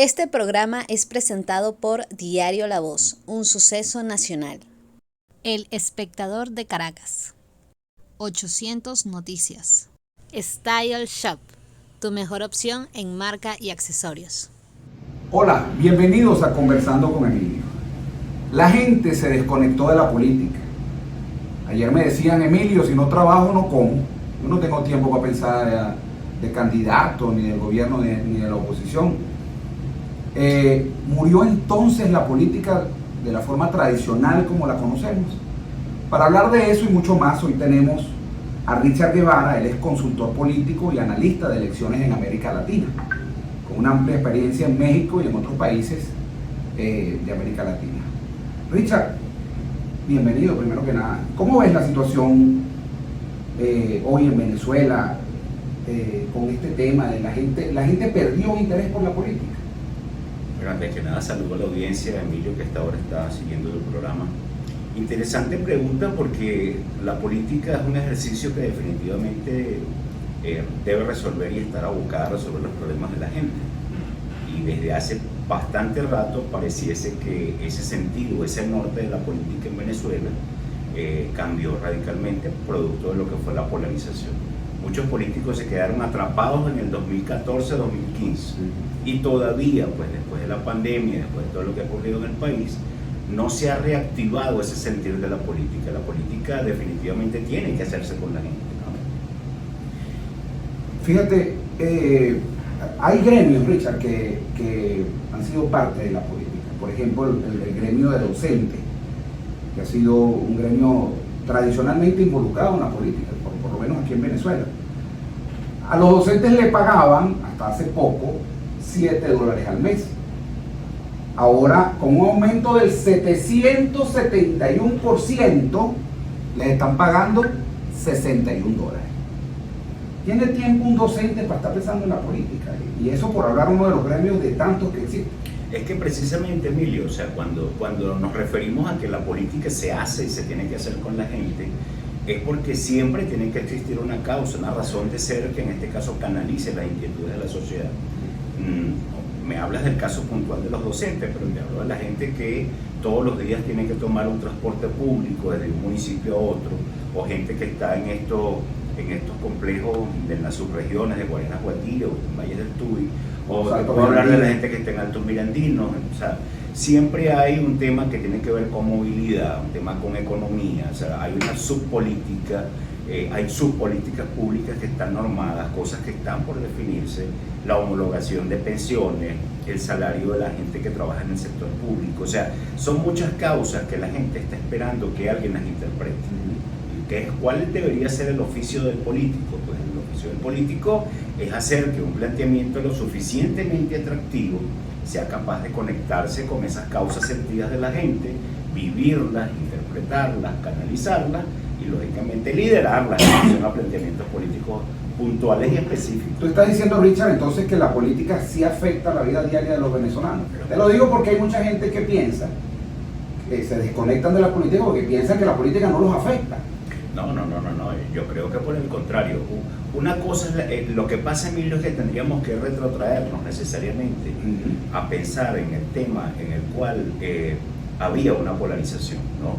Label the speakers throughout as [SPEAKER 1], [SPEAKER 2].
[SPEAKER 1] Este programa es presentado por Diario La Voz, un suceso nacional. El Espectador de Caracas. 800 Noticias. Style Shop, tu mejor opción en marca y accesorios.
[SPEAKER 2] Hola, bienvenidos a Conversando con Emilio. La gente se desconectó de la política. Ayer me decían, Emilio, si no trabajo no como. Yo no tengo tiempo para pensar de candidato, ni del gobierno, ni de la oposición. Murió entonces la política de la forma tradicional como la conocemos. Para hablar de eso y mucho más, hoy tenemos a Richard Guevara. Él es consultor político y analista de elecciones en América Latina, con una amplia experiencia en México y en otros países de América Latina. Richard, bienvenido primero que nada. ¿Cómo ves la situación hoy en Venezuela con este tema de la gente perdió interés por la política?
[SPEAKER 3] Bueno, antes que nada saludo a la audiencia, Emilio, que hasta ahora está siguiendo el programa. Interesante pregunta, porque la política es un ejercicio que definitivamente debe resolver y estar abocada a resolver los problemas de la gente. Y desde hace bastante rato pareciese que ese sentido, ese norte de la política en Venezuela cambió radicalmente producto de lo que fue la polarización. Muchos políticos se quedaron atrapados en el 2014-2015 y todavía, pues después de la pandemia, después de todo lo que ha ocurrido en el país, no se ha reactivado ese sentir de la política. La política definitivamente tiene que hacerse con la gente, ¿no?
[SPEAKER 2] Fíjate, hay gremios, Richard, que han sido parte de la política. Por ejemplo, el gremio de docentes, que ha sido un gremio tradicionalmente involucrado en la política, por lo menos aquí en Venezuela. A los docentes le pagaban, hasta hace poco, $7 al mes. Ahora, con un aumento del 771%, les están pagando $61. ¿Tiene tiempo un docente para estar pensando en la política? Y eso por hablar uno de los gremios de tantos que existen.
[SPEAKER 3] Es que precisamente, Emilio, o sea, cuando nos referimos a que la política se hace y se tiene que hacer con la gente, es porque siempre tiene que existir una causa, una razón de ser que en este caso canalice las inquietudes de la sociedad. Me hablas del caso puntual de los docentes, pero te hablo de la gente que todos los días tiene que tomar un transporte público desde un municipio a otro, o gente que está en estos complejos de las subregiones de Guarenas, Guatire o en Valles del Tuy, o puedo hablar de la gente que está en Altos Mirandinos. O sea, siempre hay un tema que tiene que ver con movilidad, un tema con economía. O sea, hay una subpolítica, hay subpolíticas públicas que están normadas, cosas que están por definirse, la homologación de pensiones, el salario de la gente que trabaja en el sector público. O sea, son muchas causas que la gente está esperando que alguien las interprete. ¿Cuál debería ser el oficio del político? Pues el oficio del político es hacer que un planteamiento lo suficientemente atractivo sea capaz de conectarse con esas causas sentidas de la gente, vivirlas, interpretarlas, canalizarlas y lógicamente liderarlas en relación a planteamientos políticos puntuales y específicos.
[SPEAKER 2] Tú estás diciendo, Richard, entonces que la política sí afecta la vida diaria de los venezolanos. Te lo digo porque hay mucha gente que piensa, que se desconectan de la política porque piensan que la política no los afecta.
[SPEAKER 3] No, yo creo que por el contrario. Una cosa es lo que pasa, Emilio, es que tendríamos que retrotraernos necesariamente a pensar en el tema en el cual había una polarización, ¿no?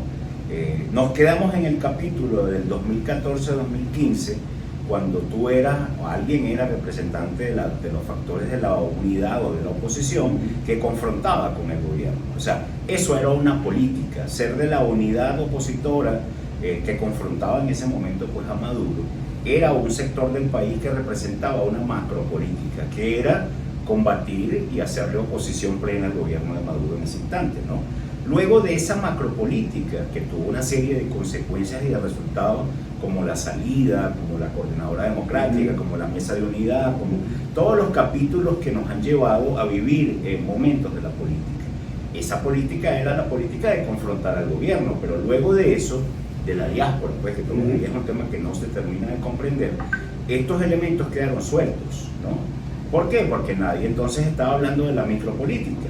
[SPEAKER 3] Nos quedamos en el capítulo del 2014-2015, cuando tú eras, o alguien era representante de los factores de la unidad o de la oposición que confrontaba con el gobierno. O sea, eso era una política, ser de la unidad opositora que confrontaba en ese momento pues a Maduro, era un sector del país que representaba una macropolítica, que era combatir y hacerle oposición plena al gobierno de Maduro en ese instante, ¿no? Luego de esa macropolítica, que tuvo una serie de consecuencias y de resultados, como la salida, como la coordinadora democrática, como la mesa de unidad, como todos los capítulos que nos han llevado a vivir momentos de la política. Esa política era la política de confrontar al gobierno, pero luego de eso, de la diáspora, pues que todavía es un tema que no se termina de comprender, estos elementos quedaron sueltos, ¿no? ¿Por qué? Porque nadie entonces estaba hablando de la micropolítica,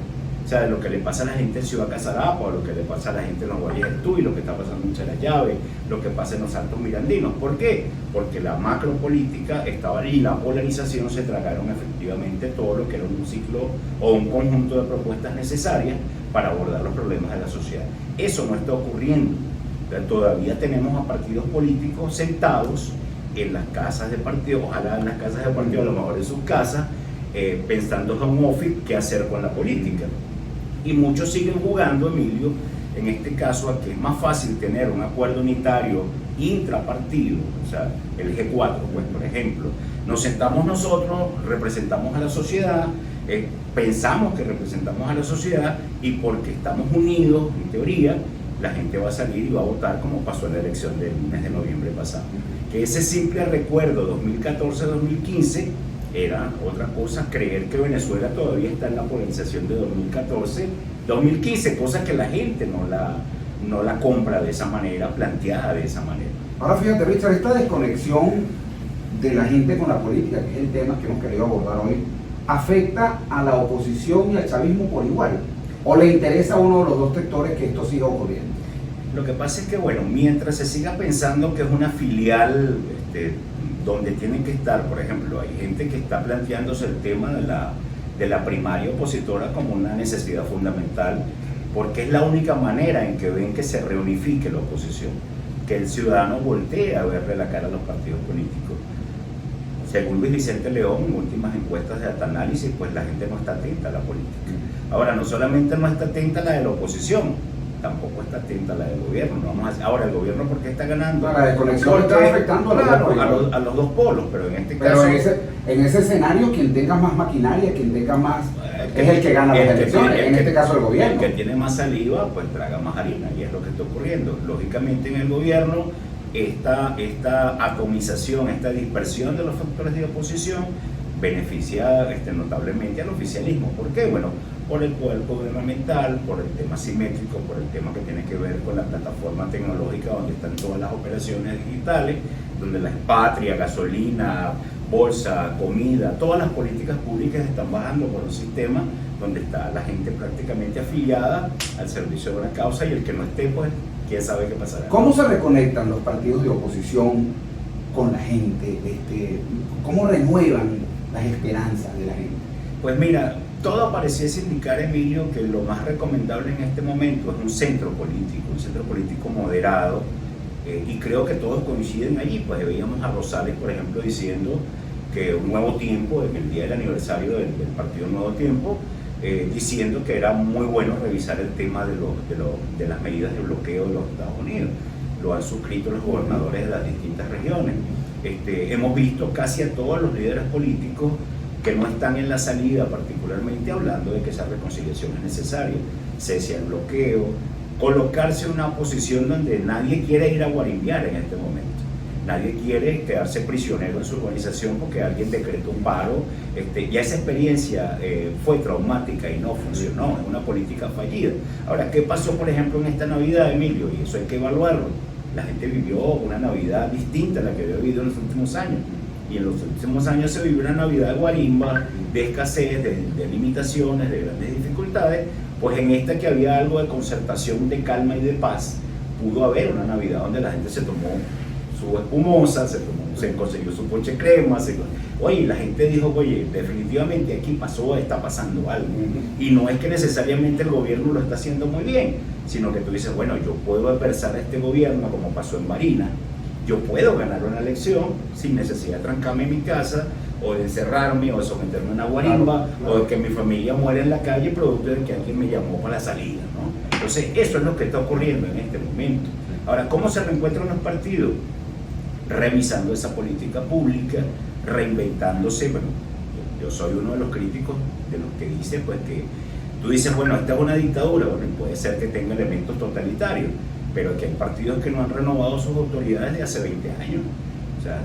[SPEAKER 3] sea, lo que le pasa a la gente en Ciudad Casarapa, o lo que le pasa a la gente en los Valles del Tuy, lo que está pasando en Chelas Llaves, lo que pasa en los Altos Mirandinos. ¿Por qué? Porque la macropolítica estaba y la polarización se tragaron efectivamente todo lo que era un ciclo o un conjunto de propuestas necesarias para abordar los problemas de la sociedad. Eso no está ocurriendo. O sea, todavía tenemos a partidos políticos sentados en las casas de partido, ojalá en las casas de partido, a lo mejor en sus casas, pensando en home office qué hacer con la política. Y muchos siguen jugando, Emilio, en este caso, a que es más fácil tener un acuerdo unitario intrapartido, o sea, el G4, pues, por ejemplo. Nos sentamos nosotros, representamos a la sociedad, pensamos que representamos a la sociedad, y porque estamos unidos, en teoría, la gente va a salir y va a votar, como pasó en la elección del mes de noviembre pasado. Que ese simple recuerdo 2014-2015 era otra cosa, creer que Venezuela todavía está en la polarización de 2014-2015, cosa que la gente no la compra de esa manera, planteada de esa manera.
[SPEAKER 2] Ahora fíjate, Richard, esta desconexión de la gente con la política, que es el tema que hemos querido abordar hoy, ¿afecta a la oposición y al chavismo por igual? ¿O le interesa a uno de los dos sectores que esto siga ocurriendo?
[SPEAKER 3] Lo que pasa es que, bueno, mientras se siga pensando que es una filial donde tienen que estar, por ejemplo, hay gente que está planteándose el tema de la primaria opositora como una necesidad fundamental, porque es la única manera en que ven que se reunifique la oposición, que el ciudadano voltee a verle la cara a los partidos políticos. Según Luis Vicente León, en últimas encuestas de Atanálisis, pues la gente no está atenta a la política. Ahora, no solamente no está atenta a la de la oposición, tampoco está atenta a la del gobierno. Ahora, el gobierno, ¿por qué está ganando?
[SPEAKER 2] La desconexión está afectando
[SPEAKER 3] a los dos polos, pero en este caso...
[SPEAKER 2] en ese escenario, quien tenga más maquinaria, quien tenga más... es el que gana las elecciones, en este caso el gobierno.
[SPEAKER 3] El que tiene más saliva, pues traga más harina, y es lo que está ocurriendo. Lógicamente, en el gobierno, esta atomización, esta dispersión de los factores de oposición beneficia notablemente al oficialismo. ¿Por qué? Bueno, por el poder gubernamental, por el tema simétrico, por el tema que tiene que ver con la plataforma tecnológica donde están todas las operaciones digitales, donde la patria, gasolina, bolsa, comida, todas las políticas públicas están bajando por un sistema donde está la gente prácticamente afiliada al servicio de una causa, y el que no esté, pues, quién sabe qué pasará.
[SPEAKER 2] ¿Cómo se reconectan los partidos de oposición con la gente? ¿Cómo renuevan las esperanzas de la gente?
[SPEAKER 3] Pues mira, todo pareciese indicar, Emilio, que lo más recomendable en este momento es un centro político moderado, y creo que todos coinciden allí. Pues veíamos a Rosales, por ejemplo, diciendo que un Nuevo Tiempo, en el día del aniversario del partido Nuevo Tiempo, diciendo que era muy bueno revisar el tema de las medidas de bloqueo de los Estados Unidos. Lo han suscrito los gobernadores de las distintas regiones. Hemos visto casi a todos los líderes políticos que no están en la salida, particularmente hablando de que esa reconciliación es necesaria, cese el bloqueo, colocarse en una posición donde nadie quiere ir a guarimbiar en este momento. Nadie quiere quedarse prisionero en su organización porque alguien decretó un paro. Ya esa experiencia fue traumática y no funcionó, es una política fallida. Ahora, ¿qué pasó, por ejemplo, en esta Navidad, Emilio? Y eso hay que evaluarlo. La gente vivió una Navidad distinta a la que había vivido en los últimos años. Y en los últimos años se vivió una Navidad de guarimba, de escasez, de limitaciones, de grandes dificultades. Pues en esta, que había algo de concertación, de calma y de paz, pudo haber una Navidad donde la gente se tomó su espumosa, se consiguió su ponche crema, oye, la gente dijo, oye, definitivamente aquí está pasando algo. Y no es que necesariamente el gobierno lo está haciendo muy bien, sino que tú dices, bueno, yo puedo adversar a este gobierno, como pasó en Barinas. Yo puedo ganar una elección sin necesidad de trancarme en mi casa, o de encerrarme, o de someterme a una guarimba, o de que mi familia muera en la calle producto de que alguien me llamó para la salida, ¿no? Entonces, eso es lo que está ocurriendo en este momento. Ahora, ¿cómo se reencuentran los partidos? Revisando esa política pública, reinventándose. Bueno, yo soy uno de los críticos de los que dice, pues, que tú dices, bueno, esta es una dictadura, bueno, puede ser que tenga elementos totalitarios, pero que hay partidos que no han renovado sus autoridades de hace 20 años. O sea,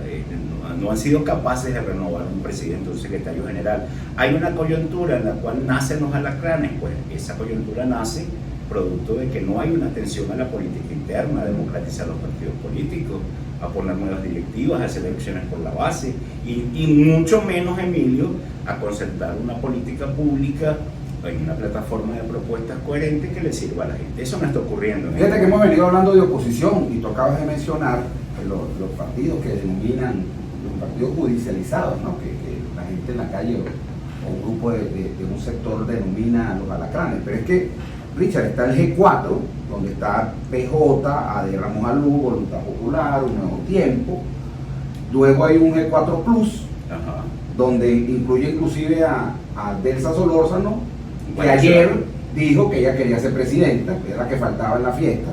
[SPEAKER 3] no han sido capaces de renovar un presidente, un secretario general. Hay una coyuntura en la cual nacen los alacranes, pues esa coyuntura nace producto de que no hay una atención a la política interna, a democratizar los partidos políticos, a poner nuevas directivas, a hacer elecciones por la base, y mucho menos, Emilio, a concertar una política pública en una plataforma de propuestas coherentes que le sirva a la gente. Eso no está ocurriendo.
[SPEAKER 2] Fíjate que hemos venido hablando de oposición y tú acabas de mencionar los partidos que denominan los partidos judicializados, ¿no? Que la gente en la calle o un grupo de un sector denomina los alacranes. Pero es que, Richard, está el G4, donde está PJ, AD Ramón Alú, Voluntad Popular, Un Nuevo Tiempo. Luego hay un G4 Plus,
[SPEAKER 3] Ajá.
[SPEAKER 2] donde incluye inclusive a Delsa Solórzano, que
[SPEAKER 3] Bueno,
[SPEAKER 2] ayer dijo que ella quería ser presidenta, que era la que faltaba en la fiesta,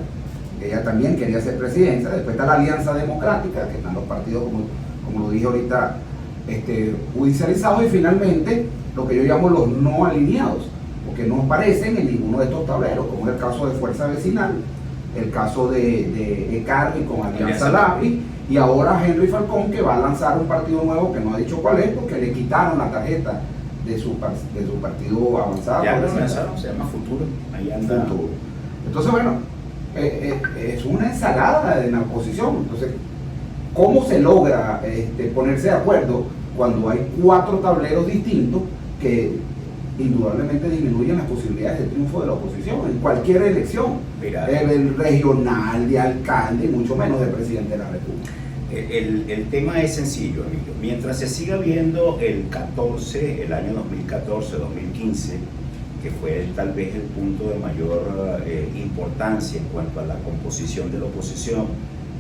[SPEAKER 2] que ella también quería ser presidenta. Después está la Alianza Democrática, que están los partidos, como lo dije ahorita, judicializados, y finalmente lo que yo llamo los no alineados, porque no aparecen en ninguno de estos tableros, como es el caso de Fuerza Vecinal, el caso de ECARRI con Alianza Lápiz, y ahora Henry Falcón, que va a lanzar un partido nuevo que no ha dicho cuál es, porque le quitaron la tarjeta de su partido avanzado.
[SPEAKER 3] Ya lo lanzaron, se llama Futuro. Ahí anda.
[SPEAKER 2] Futuro. Entonces, bueno, es una ensalada en la oposición. Entonces, ¿cómo se logra ponerse de acuerdo cuando hay 4 tableros distintos que indudablemente disminuyen las posibilidades de triunfo de la oposición en cualquier elección?
[SPEAKER 3] Mira,
[SPEAKER 2] el regional, de alcalde, y mucho menos de presidente de la República.
[SPEAKER 3] El tema es sencillo, Emilio. Mientras se siga viendo el año 2014-2015, que fue tal vez el punto de mayor importancia en cuanto a la composición de la oposición,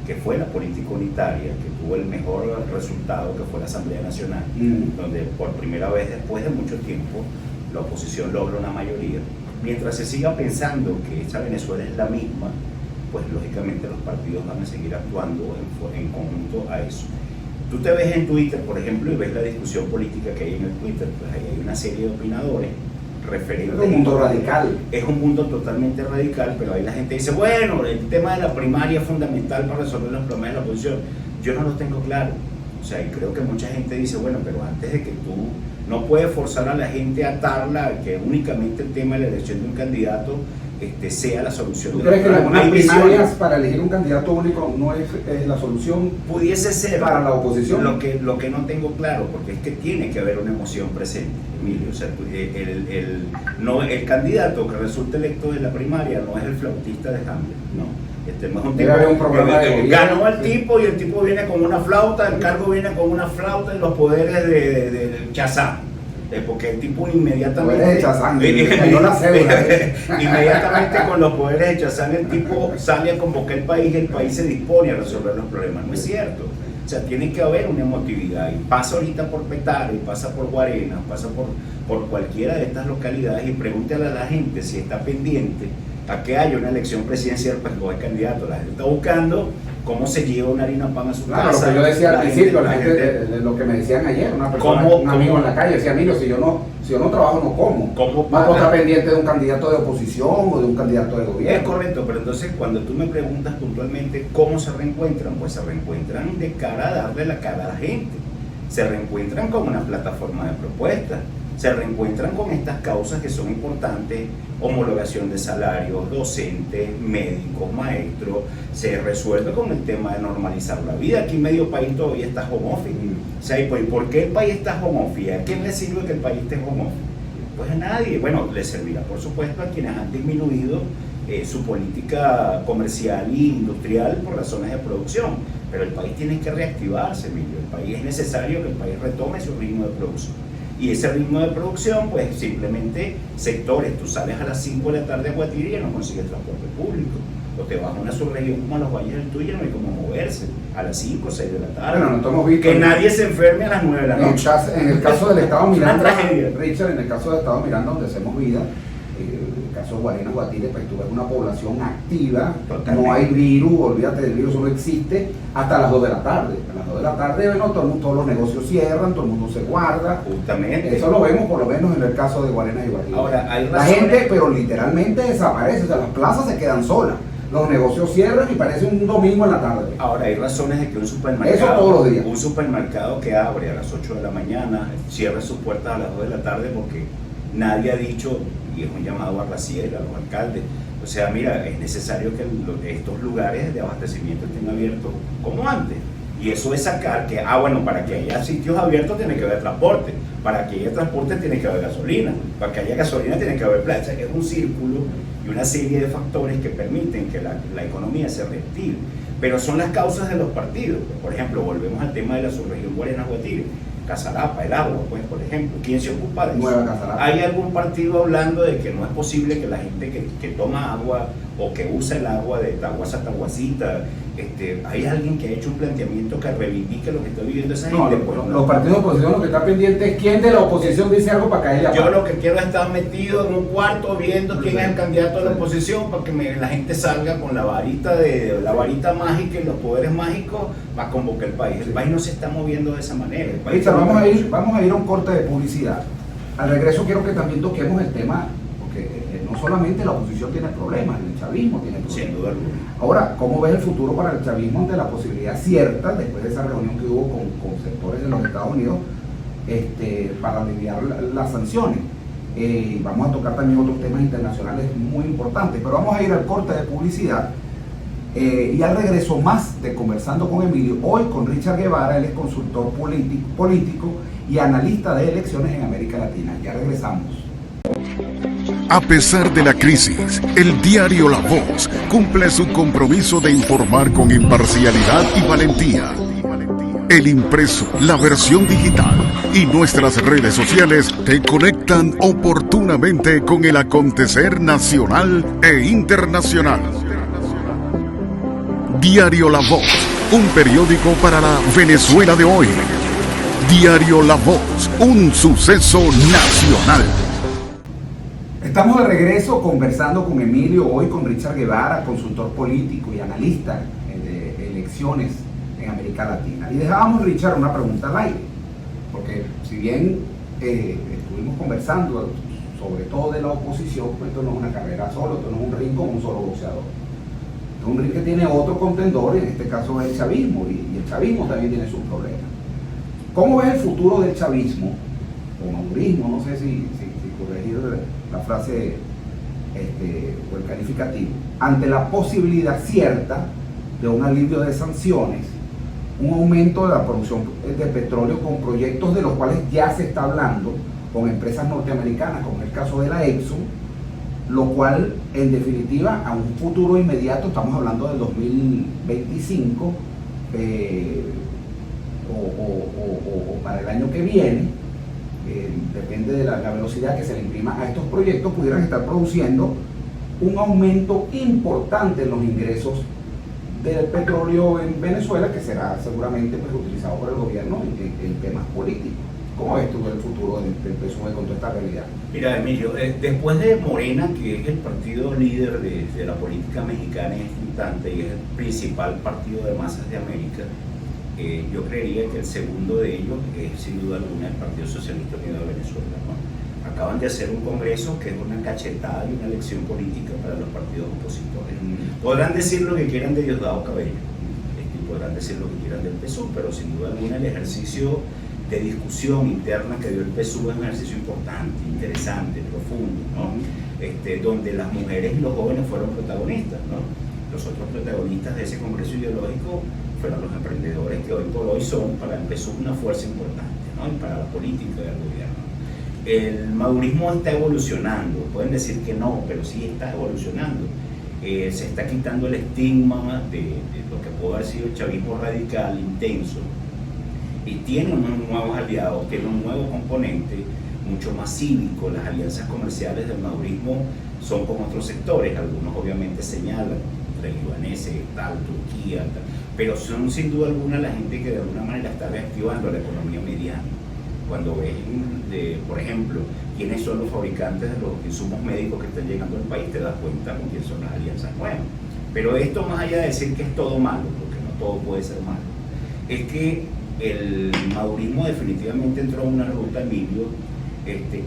[SPEAKER 3] que fue la política unitaria, que tuvo el mejor resultado, que fue la Asamblea Nacional, donde por primera vez después de mucho tiempo la oposición logra una mayoría. Mientras se siga pensando que esta Venezuela es la misma, pues lógicamente los partidos van a seguir actuando en conjunto a eso. Tú te ves en Twitter, por ejemplo, y ves la discusión política que hay en el Twitter, pues ahí hay una serie de opinadores referentes.
[SPEAKER 2] Es un mundo radical.
[SPEAKER 3] Es un mundo totalmente radical, pero ahí la gente dice, bueno, el tema de la primaria es fundamental para resolver los problemas de la oposición. Yo no lo tengo claro. O sea, y creo que mucha gente dice, bueno, pero antes de que tú no puedes forzar a la gente a atarla, a que únicamente el tema de la elección de un candidato sea la solución.
[SPEAKER 2] ¿Tú crees que las primarias para elegir un candidato único no es la solución?
[SPEAKER 3] Pudiese ser
[SPEAKER 2] para la oposición.
[SPEAKER 3] Lo que no tengo claro, porque es que tiene que haber una emoción presente, Emilio. O sea, el candidato que resulte electo de la primaria no es el flautista de Hamlet, no. Ganó al tipo y el tipo viene con una flauta, el cargo viene con una flauta y los poderes de Chazán. Porque el tipo inmediatamente inmediatamente con los poderes de Chazán el tipo sale a convocar el país y el país se dispone a resolver los problemas. No es cierto. O sea, tiene que haber una emotividad, y pasa ahorita por Petare, pasa por Guarenas, pasa por cualquiera de estas localidades, y pregúntale a la gente si está pendiente a que haya una elección presidencial para escoger candidato. La gente está buscando cómo se lleva una harina pan a su casa.
[SPEAKER 2] Lo que yo decía al principio, lo que me decían ayer, una persona, un amigo en la calle, decía, Emilio, si yo no trabajo, no como. ¿Cómo está pendiente de un candidato de oposición o de un candidato de gobierno?
[SPEAKER 3] Es correcto, pero entonces cuando tú me preguntas puntualmente cómo se reencuentran, pues se reencuentran de cara a darle la cara a la gente. Se reencuentran con una plataforma de propuestas. Se reencuentran con estas causas que son importantes: homologación de salarios, docentes, médicos, maestros. Se resuelve con el tema de normalizar la vida. Aquí medio país todavía está home office. O sea, ¿y por qué el país está home office? ¿A quién le sirve que el país esté home office? Pues a nadie. Bueno, le servirá por supuesto a quienes han disminuido su política comercial e industrial por razones de producción. Pero el país tiene que reactivarse, Emilio. El país es necesario que el país retome su ritmo de producción. Y ese ritmo de producción, pues simplemente sectores, tú sales a las 5 de la tarde a Guatire y no consigues transporte público. O te vas a una subregión como a los Valles del Tuy, no hay como moverse a las 5 o 6 de la tarde.
[SPEAKER 2] Bueno, no hemos visto
[SPEAKER 3] que nadie se enferme a las 9 de la noche.
[SPEAKER 2] En el caso del Estado Miranda, Richard, en el caso del Estado Miranda, donde hacemos vida, el caso de Guarenas, Guatire, pues tú ves una población activa. Totalmente. No hay virus, olvídate del virus, eso no existe hasta las 2 de la tarde. A las 2 de la tarde, bueno, todos los negocios cierran, todo el mundo se guarda.
[SPEAKER 3] Justamente.
[SPEAKER 2] Eso lo vemos por lo menos en el caso de Guarenas y Guatire.
[SPEAKER 3] Ahora, hay
[SPEAKER 2] la gente, pero literalmente desaparece, o sea, las plazas se quedan solas. Los negocios cierran y parece un domingo en la tarde.
[SPEAKER 3] Ahora, hay razones de que un supermercado,
[SPEAKER 2] eso todos los días.
[SPEAKER 3] Un supermercado que abre a las 8 de la mañana, cierra sus puertas a las 2 de la tarde porque nadie ha dicho, y es un llamado a Raciel, a los alcaldes, o sea, mira, es necesario que estos lugares de abastecimiento estén abiertos como antes. Y eso es sacar que, bueno, para que haya sitios abiertos tiene que haber transporte. Para que haya transporte tiene que haber gasolina, para que haya gasolina tiene que haber plata. Es un círculo y una serie de factores que permiten que la economía se reactive. Pero son las causas de los partidos. Por ejemplo, volvemos al tema de la subregión Guarenas-Guatire, Casarapa, el agua, pues, por ejemplo. ¿Quién se ocupa de eso?
[SPEAKER 2] Nueva Casarapa.
[SPEAKER 3] ¿Hay algún partido hablando de que no es posible que la gente que toma agua o que usa el agua de Taguasa a Taguasita, hay alguien que ha hecho un planteamiento que reivindique lo que está viviendo esa gente?
[SPEAKER 2] No,
[SPEAKER 3] pues,
[SPEAKER 2] los partidos de oposición lo que está pendiente es quién de la oposición dice algo para caer la
[SPEAKER 3] yo
[SPEAKER 2] paz.
[SPEAKER 3] lo que quiero es estar metido en un cuarto viendo quién es el candidato de la oposición para que la gente salga con la varita mágica y los poderes mágicos para convocar el país. El país no se está moviendo de esa manera.
[SPEAKER 2] Richard, vamos a ir a un corte de publicidad. Al regreso quiero que también toquemos el tema, porque no solamente la oposición tiene problemas, el chavismo tiene problemas.
[SPEAKER 3] Sin duda alguna.
[SPEAKER 2] Ahora, ¿cómo ves el futuro para el chavismo ante la posibilidad cierta, después de esa reunión que hubo con sectores de los Estados Unidos, para aliviar las sanciones? Vamos a tocar también otros temas internacionales muy importantes, pero vamos a ir al corte de publicidad. Y al regreso más de Conversando con Emilio, hoy con Richard Guevara. Él es consultor político y analista de elecciones en América Latina. Ya regresamos.
[SPEAKER 4] A pesar de la crisis, el diario La Voz cumple su compromiso de informar con imparcialidad y valentía. El impreso, la versión digital y nuestras redes sociales te conectan oportunamente con el acontecer nacional e internacional. Diario La Voz, un periódico para la Venezuela de hoy. Diario La Voz, un suceso nacional.
[SPEAKER 2] Estamos de regreso conversando con Emilio, hoy con Richard Guevara, consultor político y analista de elecciones en América Latina. Y dejábamos, Richard, una pregunta al aire, porque si bien estuvimos conversando sobre todo de la oposición, pues esto no es una carrera solo, esto no es un ring con un solo boxeador. Esto es un ring que tiene otro contendor, en este caso es el chavismo, y el chavismo también tiene sus problemas. ¿Cómo ves el futuro del chavismo, o madurismo, no sé si corregir la frase o el calificativo, ante la posibilidad cierta de un alivio de sanciones, un aumento de la producción de petróleo con proyectos de los cuales ya se está hablando con empresas norteamericanas, como el caso de la Exxon, lo cual en definitiva a un futuro inmediato, estamos hablando del 2025 o para el año que viene, depende de la velocidad que se le imprima a estos proyectos, pudieran estar produciendo un aumento importante en los ingresos del petróleo en Venezuela, que será seguramente utilizado por el gobierno en temas políticos. ¿Cómo ves tú el futuro del PSUV con toda esta realidad?
[SPEAKER 3] Mira, Emilio, después de Morena, que es el partido líder de la política mexicana en este instante y es el principal partido de masas de América, yo creería que el segundo de ellos es sin duda alguna el Partido Socialista Unido de Venezuela, ¿no? Acaban de hacer un congreso que es una cachetada y una lección política para los partidos opositores. Podrán decir lo que quieran de Diosdado Cabello, podrán decir lo que quieran del PSUV, pero sin duda alguna el ejercicio de discusión interna que dio el PSUV es un ejercicio importante, interesante, profundo, ¿no? Donde las mujeres y los jóvenes fueron protagonistas, ¿no? Los otros protagonistas de ese congreso ideológico fueron los emprendedores, que hoy por hoy son para el PSUV una fuerza importante, ¿no? Y para la política del gobierno. El madurismo está evolucionando, pueden decir que no, pero sí está evolucionando. Se está quitando el estigma de lo que pudo haber sido el chavismo radical, intenso, y tiene unos nuevos aliados, tiene un nuevo componente mucho más cívico. Las alianzas comerciales del madurismo son con otros sectores, algunos obviamente señalan, entre libaneses, tal, Turquía, tal, pero son sin duda alguna la gente que de alguna manera está reactivando la economía mediana. Cuando ves, por ejemplo, quiénes son los fabricantes de los insumos médicos que están llegando al país, te das cuenta con quién son las alianzas nuevas. Pero esto, más allá de decir que es todo malo, porque no todo puede ser malo, es que el madurismo definitivamente entró en una ruta, Emilio,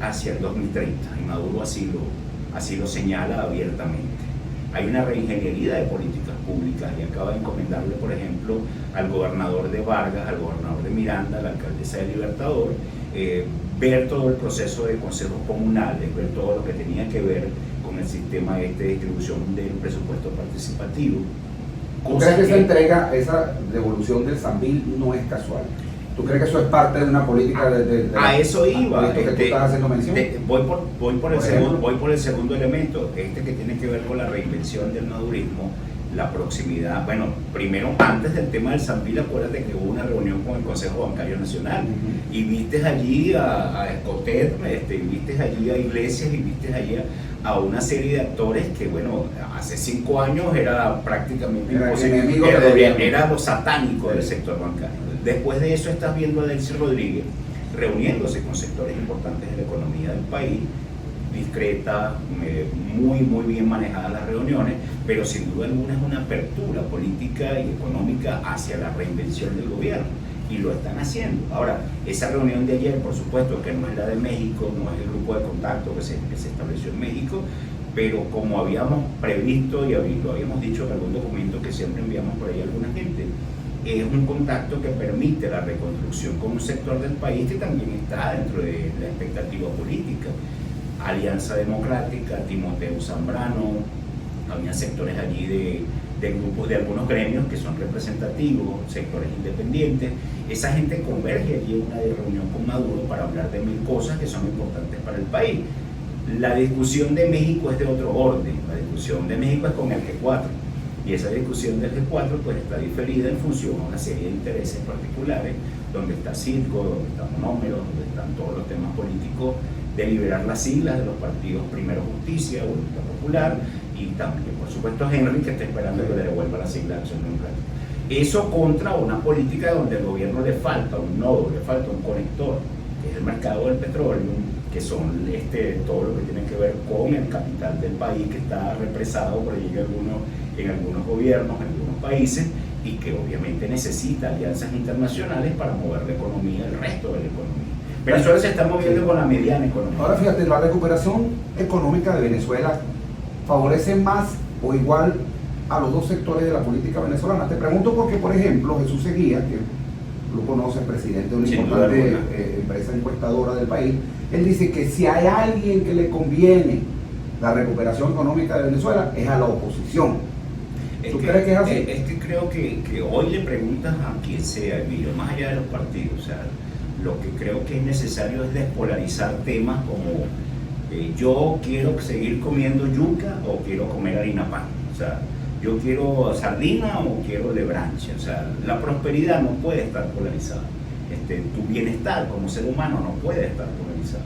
[SPEAKER 3] hacia el 2030, y Maduro así lo señala abiertamente. Hay una reingeniería de políticas públicas y acaba de encomendarle, por ejemplo, al gobernador de Vargas, al gobernador de Miranda, a la alcaldesa de Libertador, ver todo el proceso de consejos comunales, ver todo lo que tenía que ver con el sistema de distribución del presupuesto participativo.
[SPEAKER 2] ¿Tú crees que esa entrega, esa devolución del Sambil no es casual? ¿Tú crees que eso es parte de una política
[SPEAKER 3] a eso iba?
[SPEAKER 2] Que tú estás haciendo mención?
[SPEAKER 3] Voy por el segundo elemento, que tiene que ver con la reinvención del madurismo, la proximidad. Bueno, primero, antes del tema del Sambil, acuérdate que hubo una reunión con el Consejo Bancario Nacional y viste allí a Escotet, viste allí a Iglesias y viste allí a una serie de actores que, bueno, hace 5 años era prácticamente imposible, era lo satánico del sector bancario. Después de eso estás viendo a Delcy Rodríguez reuniéndose con sectores importantes de la economía del país, discreta, muy bien manejadas las reuniones, pero sin duda alguna es una apertura política y económica hacia la reinvención del gobierno, y lo están haciendo. Ahora, esa reunión de ayer, por supuesto que no es la de México, no es el grupo de contacto que se estableció en México, pero como habíamos previsto y lo habíamos dicho en algún documento que siempre enviamos por ahí a alguna gente, es un contacto que permite la reconstrucción con un sector del país que también está dentro de la expectativa política. Alianza Democrática, Timoteo Zambrano, había sectores allí de grupos de algunos gremios que son representativos, sectores independientes. Esa gente converge allí en una reunión con Maduro para hablar de 1000 cosas que son importantes para el país. La discusión de México es de otro orden, la discusión de México es con el G4, y esa discusión del G4 pues está diferida en función a una serie de intereses particulares, donde está Citgo, donde está Monómero, donde están todos los temas políticos de liberar las siglas de los partidos Primero Justicia, Voluntad Popular, y también, por supuesto, Henry, que está esperando que le devuelva la sigla de Acción Democrática. Eso contra una política donde al gobierno le falta un nodo, le falta un conector, que es el mercado del petróleo, que son todo lo que tiene que ver con el capital del país, que está represado por allí en algunos gobiernos, en algunos países, y que obviamente necesita alianzas internacionales para mover la economía, el resto de la economía. Venezuela se está moviendo con la mediana economía.
[SPEAKER 2] Ahora fíjate, la recuperación económica de Venezuela favorece más o igual a los dos sectores de la política venezolana. Te pregunto porque, por ejemplo, Jesús Seguía, que lo conoces, presidente de una importante empresa encuestadora del país, él dice que si hay alguien que le conviene la recuperación económica de Venezuela es a la oposición. ¿Tú crees que es así?
[SPEAKER 3] Es que creo que hoy le preguntas a quien sea, Emilio, más allá de los partidos, o sea, lo que creo que es necesario es despolarizar temas como yo quiero seguir comiendo yuca o quiero comer harina pan, o sea, yo quiero sardina o quiero lebranche, o sea, la prosperidad no puede estar polarizada, tu bienestar como ser humano no puede estar polarizado.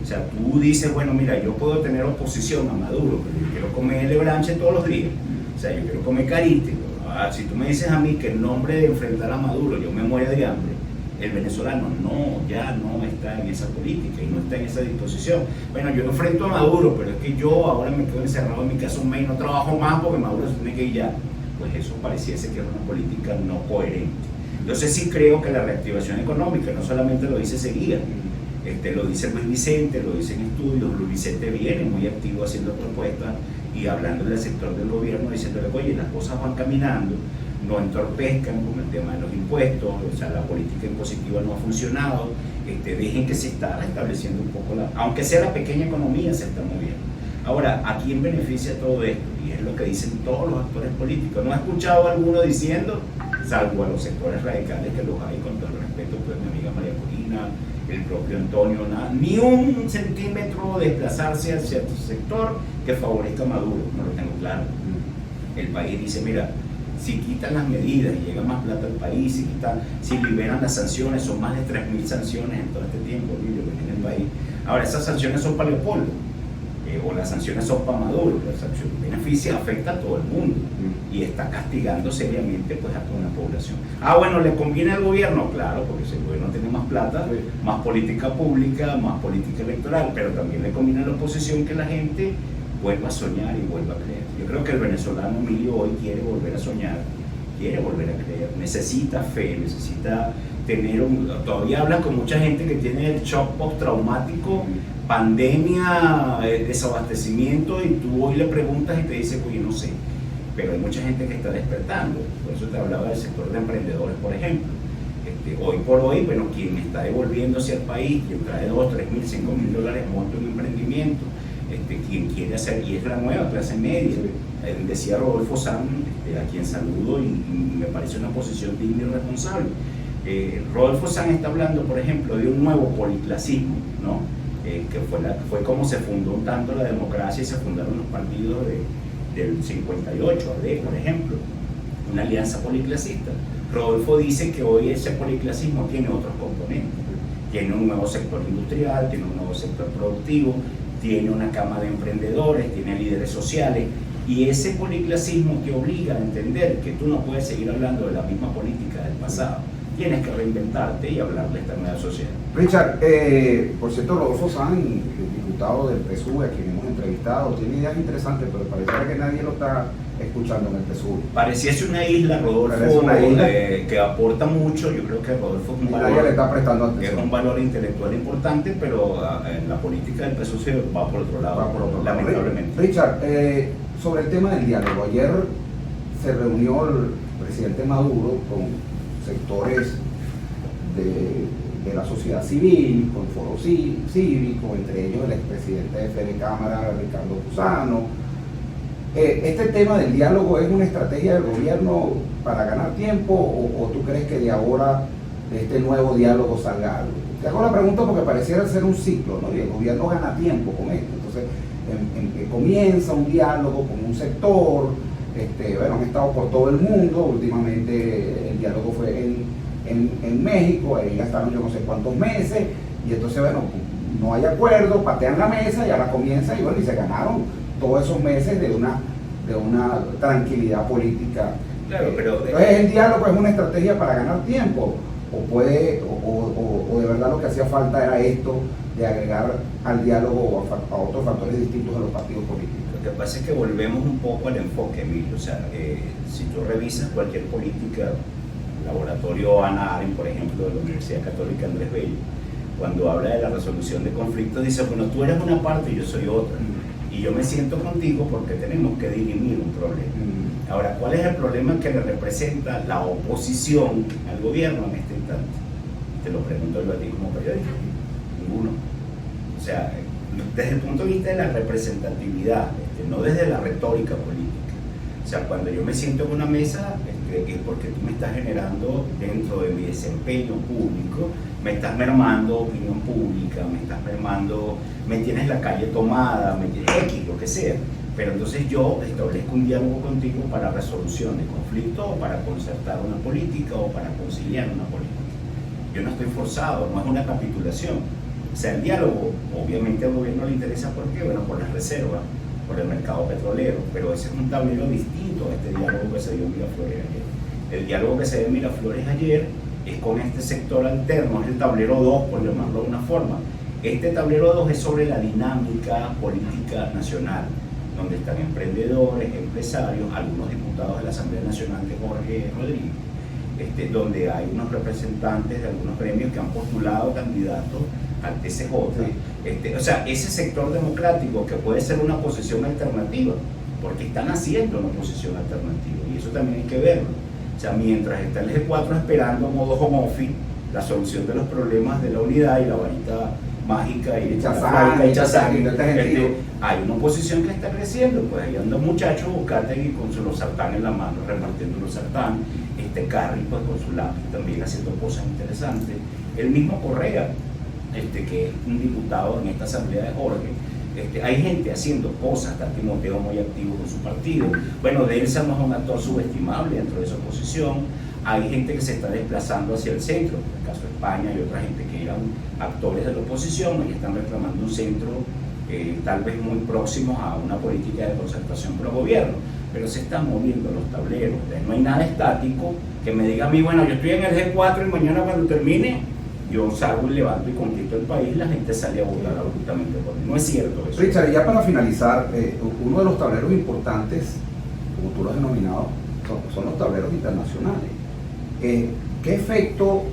[SPEAKER 3] O sea, tú dices, bueno, mira, yo puedo tener oposición a Maduro, pero yo quiero comer lebranche todos los días, o sea, yo quiero comer carite. Si tú me dices a mí que en nombre de enfrentar a Maduro yo me muero de hambre, el venezolano ya no está en esa política y no está en esa disposición. Bueno, yo enfrento a Maduro, pero es que yo ahora me quedo encerrado en mi casa un mes y no trabajo más porque Maduro se tiene que ir ya. Pues eso pareciese que es una política no coherente. Entonces sí creo que la reactivación económica no solamente lo dice Seguía, lo dice Luis Vicente, lo dicen estudios. Luis Vicente viene muy activo haciendo propuestas y hablando del sector del gobierno, diciéndole, oye, las cosas van caminando, no entorpezcan con el tema de los impuestos, o sea, la política impositiva no ha funcionado, dejen que se está restableciendo un poco, aunque sea la pequeña economía, se está moviendo. Ahora, ¿a quién beneficia todo esto? Y es lo que dicen todos los actores políticos. No he escuchado a alguno diciendo, salvo a los sectores radicales que los hay, con todo el respeto, pues mi amiga María Corina, el propio Antonio, ni un centímetro desplazarse hacia tu sector que favorezca a Maduro, no lo tengo claro. El país dice, mira, si quitan las medidas y llega más plata al país, si liberan las sanciones, son más de 3.000 sanciones en todo este tiempo que en el país. Ahora, esas sanciones son para Leopoldo, o las sanciones son para Maduro, la sanción beneficia, afecta a todo el mundo y está castigando seriamente pues a toda la población. Bueno, ¿le conviene al gobierno? Claro, porque si el gobierno tiene más plata, más política pública, más política electoral, pero también le conviene a la oposición que la gente vuelva a soñar y vuelva a creer. Yo creo que el venezolano Emilio hoy quiere volver a soñar, quiere volver a creer, necesita fe, necesita tener todavía hablas con mucha gente que tiene el shock postraumático, pandemia, desabastecimiento, y tú hoy le preguntas y te dice, oye, no sé, pero hay mucha gente que está despertando. Por eso te hablaba del sector de emprendedores, por ejemplo. Hoy por hoy, bueno, quien está devolviéndose al país, quien trae 2, 3 mil, 5 mil dólares, monta un emprendimiento, quien quiere hacer, y es la nueva clase media. Decía Rodolfo Sanz, a quien saludo y me parece una posición digna y responsable. Rodolfo Sanz está hablando, por ejemplo, de un nuevo policlasismo, ¿no? Que fue como se fundó un tanto la democracia y se fundaron los partidos del 58, por ejemplo, una alianza policlasista. Rodolfo dice que hoy ese policlasismo tiene otros componentes, tiene un nuevo sector industrial, tiene un nuevo sector productivo, tiene una cama de emprendedores, tiene líderes sociales, y ese policlasismo te obliga a entender que tú no puedes seguir hablando de la misma política del pasado. Tienes que reinventarte y hablar de esta nueva sociedad.
[SPEAKER 2] Richard, por cierto, Rodolfo Sanz, el diputado del PSUV, a quien hemos entrevistado, tiene ideas interesantes, pero pareciera que nadie lo está escuchando en el PSUV.
[SPEAKER 3] Pareciese una isla, Rodolfo,
[SPEAKER 2] una isla
[SPEAKER 3] que aporta mucho. Yo creo que Rodolfo es un
[SPEAKER 2] nadie le está prestando atención.
[SPEAKER 3] Es un valor intelectual importante, pero en la política del PSUV se va por otro lado, lamentablemente.
[SPEAKER 2] Richard, sobre el tema del diálogo, ayer se reunió el presidente Maduro con sectores de la sociedad civil, con foro cívico, entre ellos el expresidente de Fede Cámara, Ricardo Cusano. ¿Este tema del diálogo es una estrategia del gobierno para ganar tiempo o tú crees que de ahora, de este nuevo diálogo, salga algo? Te hago la pregunta porque pareciera ser un ciclo, ¿no? Y el gobierno gana tiempo con esto. Entonces, comienza un diálogo con un sector. Bueno, han estado por todo el mundo, últimamente el diálogo fue en México, ahí gastaron yo no sé cuántos meses, y entonces, bueno, no hay acuerdo, patean la mesa y ahora comienza, y bueno, y se ganaron todos esos meses de una tranquilidad política.
[SPEAKER 3] Claro, pero
[SPEAKER 2] entonces, ¿el diálogo es una estrategia para ganar tiempo? ¿O de verdad lo que hacía falta era esto de agregar al diálogo a otros factores distintos de los partidos políticos?
[SPEAKER 3] Lo que pasa es que volvemos un poco al enfoque, Emilio. O sea, si tú revisas cualquier política, laboratorio Ana Aren, por ejemplo, de la Universidad Católica Andrés Bello, cuando habla de la resolución de conflictos, dice, bueno, tú eres una parte y yo soy otra. Y yo me siento contigo porque tenemos que dirimir un problema. Ahora, ¿cuál es el problema que le representa la oposición al gobierno en este instante? Te lo pregunto yo a ti como periodista. Ninguno. O sea, desde el punto de vista de la representatividad, no desde la retórica política. O sea, cuando yo me siento en una mesa, es porque tú me estás generando, dentro de mi desempeño público, me estás mermando opinión pública, me estás mermando, me tienes la calle tomada, me tienes X, lo que sea. Pero entonces yo establezco un diálogo contigo para resolución de conflicto o para concertar una política o para conciliar una política. Yo no estoy forzado, no es una capitulación. O sea, el diálogo, obviamente al gobierno le interesa, ¿por qué? Bueno, por las reservas, por el mercado petrolero, pero ese es un tablero distinto a este diálogo que se dio en Miraflores ayer. El diálogo que se dio en Miraflores ayer es con este sector alterno, es el tablero 2, por llamarlo de una forma. Este tablero 2 es sobre la dinámica política nacional, donde están emprendedores, empresarios, algunos diputados de la Asamblea Nacional de Jorge Rodríguez, donde hay unos representantes de algunos gremios que han postulado candidatos al TCJ. O sea, ese sector democrático que puede ser una posición alternativa, porque están haciendo una posición alternativa, y eso también hay que verlo. O sea, mientras está el G4 esperando modo home office, la solución de los problemas de la unidad y la varita mágica y hay una oposición que está creciendo, pues ahí anda un muchacho, Bucategui con los sartán en la mano, repartiendo los sartán, Carri pues con su lápiz también haciendo cosas interesantes, el mismo Correa, que es un diputado en esta asamblea de Jorge, hay gente haciendo cosas, está Timoteo muy activo con su partido, bueno, Delsa no es un actor subestimable dentro de esa oposición. Hay gente que se está desplazando hacia el centro, en el caso de España hay otra gente que eran actores de la oposición y están reclamando un centro tal vez muy próximo a una política de concertación pro gobierno, pero se están moviendo los tableros. No hay nada estático que me diga a mí, bueno, yo estoy en el G4 y mañana cuando termine yo salgo y levanto y conquisto el país, la gente sale a votar absolutamente por mí. No es cierto eso.
[SPEAKER 2] Richard, ya para finalizar, uno de los tableros importantes, como tú lo has denominado, son los tableros internacionales. ¿Qué efecto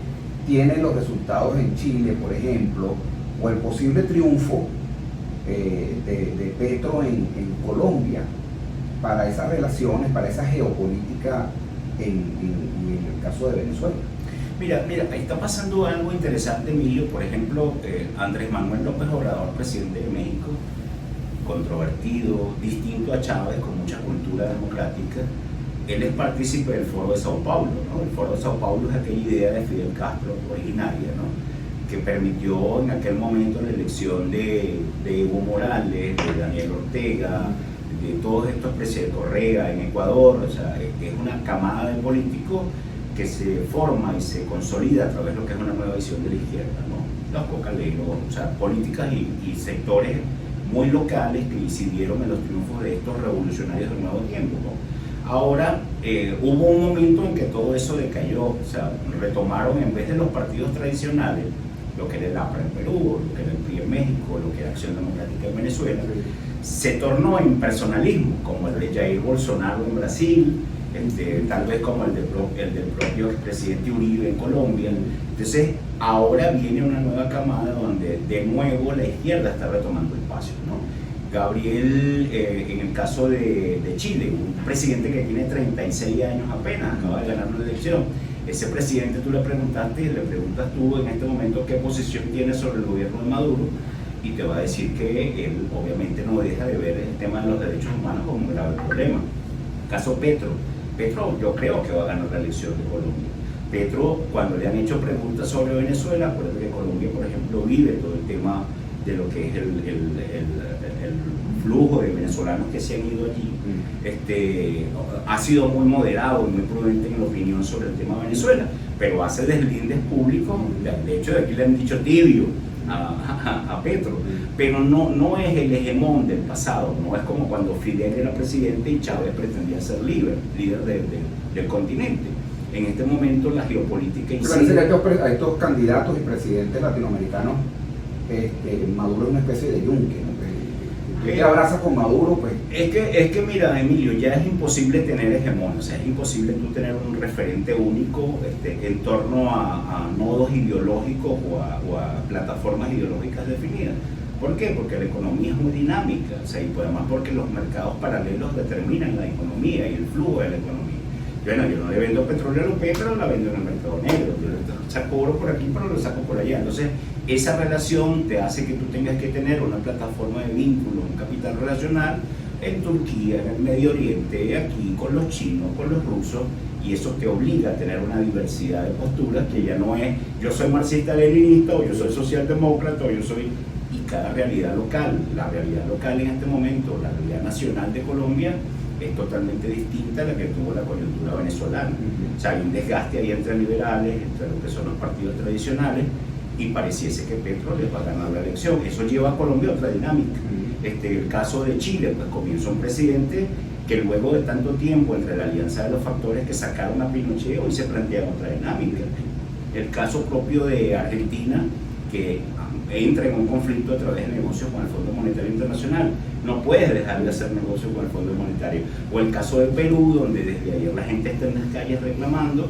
[SPEAKER 2] tienen los resultados en Chile, por ejemplo, o el posible triunfo de Petro en Colombia para esas relaciones, para esa geopolítica en el caso de Venezuela?
[SPEAKER 3] Mira, está pasando algo interesante, Emilio. Por ejemplo, Andrés Manuel López Obrador, presidente de México, controvertido, distinto a Chávez, con mucha cultura democrática, él es partícipe del Foro de Sao Paulo, ¿no? El Foro de Sao Paulo es aquella idea de Fidel Castro originaria, ¿no? Que permitió en aquel momento la elección de Evo Morales, de Daniel Ortega, de todos estos presidentes, Correa en Ecuador. O sea, es una camada de políticos que se forma y se consolida a través de lo que es una nueva visión de la izquierda, ¿no? Los cocaleros, o sea, políticas y sectores muy locales que incidieron en los triunfos de estos revolucionarios del nuevo tiempo, ¿no? Ahora, hubo un momento en que todo eso decayó, o sea, retomaron en vez de los partidos tradicionales, lo que era el APRA en Perú, lo que era el PRI en México, lo que era Acción Democrática en Venezuela, se tornó en personalismo, como el de Jair Bolsonaro en Brasil, tal vez como el del propio presidente Uribe en Colombia. Entonces, ahora viene una nueva camada donde de nuevo la izquierda está retomando espacio, ¿no? Gabriel, en el caso de Chile, un presidente que tiene 36 años apenas, acaba de ganar una elección. Ese presidente tú le preguntas tú en este momento qué posición tiene sobre el gobierno de Maduro, y te va a decir que él obviamente no deja de ver el tema de los derechos humanos como un grave problema. Caso Petro, yo creo que va a ganar la elección de Colombia. Petro, cuando le han hecho preguntas sobre Venezuela, acuérdate que Colombia, por ejemplo, vive todo el tema de lo que es el flujo de venezolanos que se han ido allí. Ha sido muy moderado y muy prudente en la opinión sobre el tema de Venezuela, pero hace deslindes públicos. De hecho, de aquí le han dicho tibio a Petro, pero no es el hegemón del pasado, no es como cuando Fidel era presidente y Chávez pretendía ser líder del continente. En este momento la geopolítica
[SPEAKER 2] incide. A estos candidatos y presidentes latinoamericanos, Maduro es una especie de yunque, ¿no? Que te abraza con Maduro, pues.
[SPEAKER 3] Es que mira, Emilio, ya es imposible tener hegemón, o sea, es imposible tú tener un referente único en torno a nodos ideológicos o a plataformas ideológicas definidas. ¿Por qué? Porque la economía es muy dinámica, o sea, y además porque los mercados paralelos determinan la economía y el flujo de la economía. Bueno, yo no le vendo petróleo a López, pero la vendo en el mercado negro. Yo le saco oro por aquí, pero lo saco por allá. Entonces, esa relación te hace que tú tengas que tener una plataforma de vínculos, un capital relacional en Turquía, en el Medio Oriente, aquí, con los chinos, con los rusos, y eso te obliga a tener una diversidad de posturas que ya no es yo soy marxista-leninista, o yo soy socialdemócrata, o yo soy... Y cada realidad local, la realidad local en este momento, la realidad nacional de Colombia, es totalmente distinta a la que tuvo la coyuntura venezolana. O sea, hay un desgaste ahí entre liberales, entre lo que son los partidos tradicionales, y pareciese que Petro les va a ganar la elección. Eso lleva a Colombia a otra dinámica. El caso de Chile, pues comienza un presidente que luego de tanto tiempo entre la alianza de los factores que sacaron a Pinochet, hoy se plantea otra dinámica. El caso propio de Argentina, que entra en un conflicto a través de negocios con el Fondo Monetario Internacional. No puedes dejar de hacer negocios con el Fondo Monetario. O el caso de Perú, donde desde ayer la gente está en las calles reclamando,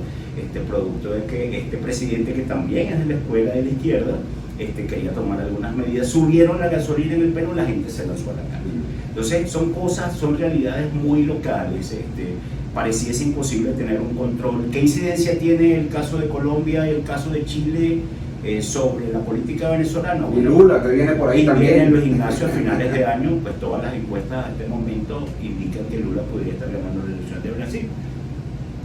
[SPEAKER 3] producto de que este presidente, que también es de la escuela de la izquierda, quería tomar algunas medidas. Subieron la gasolina en el Perú, la gente se lanzó a la calle. Entonces son realidades muy locales. Pareciese imposible tener un control. ¿Qué incidencia tiene el caso de Colombia y el caso de Chile sobre la política venezolana?
[SPEAKER 2] Y Lula, que viene por ahí también.
[SPEAKER 3] Viene Luis Ignacio a finales de año, pues todas las encuestas a este momento indican que Lula podría estar ganando la elección de Brasil.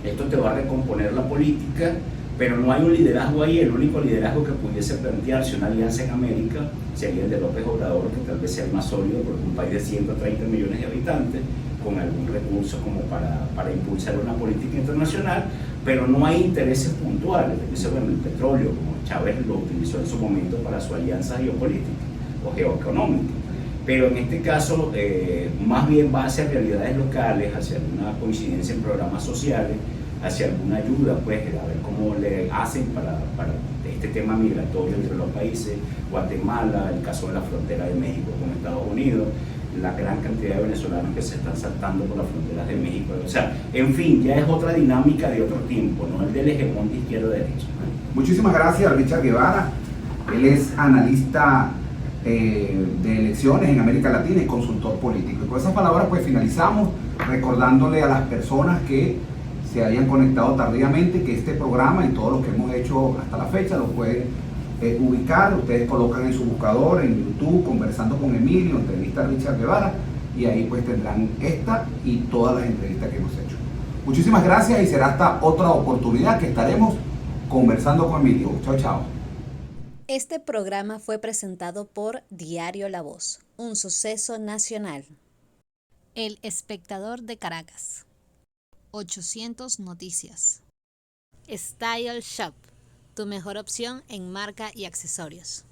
[SPEAKER 3] Esto te va a recomponer la política, pero no hay un liderazgo ahí. El único liderazgo que pudiese plantearse una alianza en América sería el de López Obrador, que tal vez sea el más sólido, porque un país de 130 millones de habitantes, con algún recurso como para impulsar una política internacional, pero no hay intereses puntuales. Dice, bueno, el petróleo, como Chávez lo utilizó en su momento para su alianza geopolítica o geoeconómica, pero en este caso más bien va hacia realidades locales, hacia alguna coincidencia en programas sociales, hacia alguna ayuda, pues, a ver cómo le hacen para este tema migratorio entre los países. Guatemala, el caso de la frontera de México con Estados Unidos, la gran cantidad de venezolanos que se están saltando por las fronteras de México. O sea, en fin, ya es otra dinámica de otro tiempo, no el del hegemón de izquierda-derecha.
[SPEAKER 2] Muchísimas gracias, Richard Guevara. Él es analista de elecciones en América Latina y consultor político. Y con esas palabras, pues finalizamos recordándole a las personas que se hayan conectado tardíamente que este programa y todo lo que hemos hecho hasta la fecha lo pueden ubicar. Ustedes colocan en su buscador en YouTube Conversando con Emilio, entrevista a Richard Guevara, y ahí pues tendrán esta y todas las entrevistas que hemos hecho. Muchísimas gracias y será hasta otra oportunidad que estaremos conversando con Emilio. Chao, chao.
[SPEAKER 1] Este programa fue presentado por Diario La Voz, un suceso nacional. El Espectador de Caracas. 800 Noticias. Style Shop, tu mejor opción en marca y accesorios.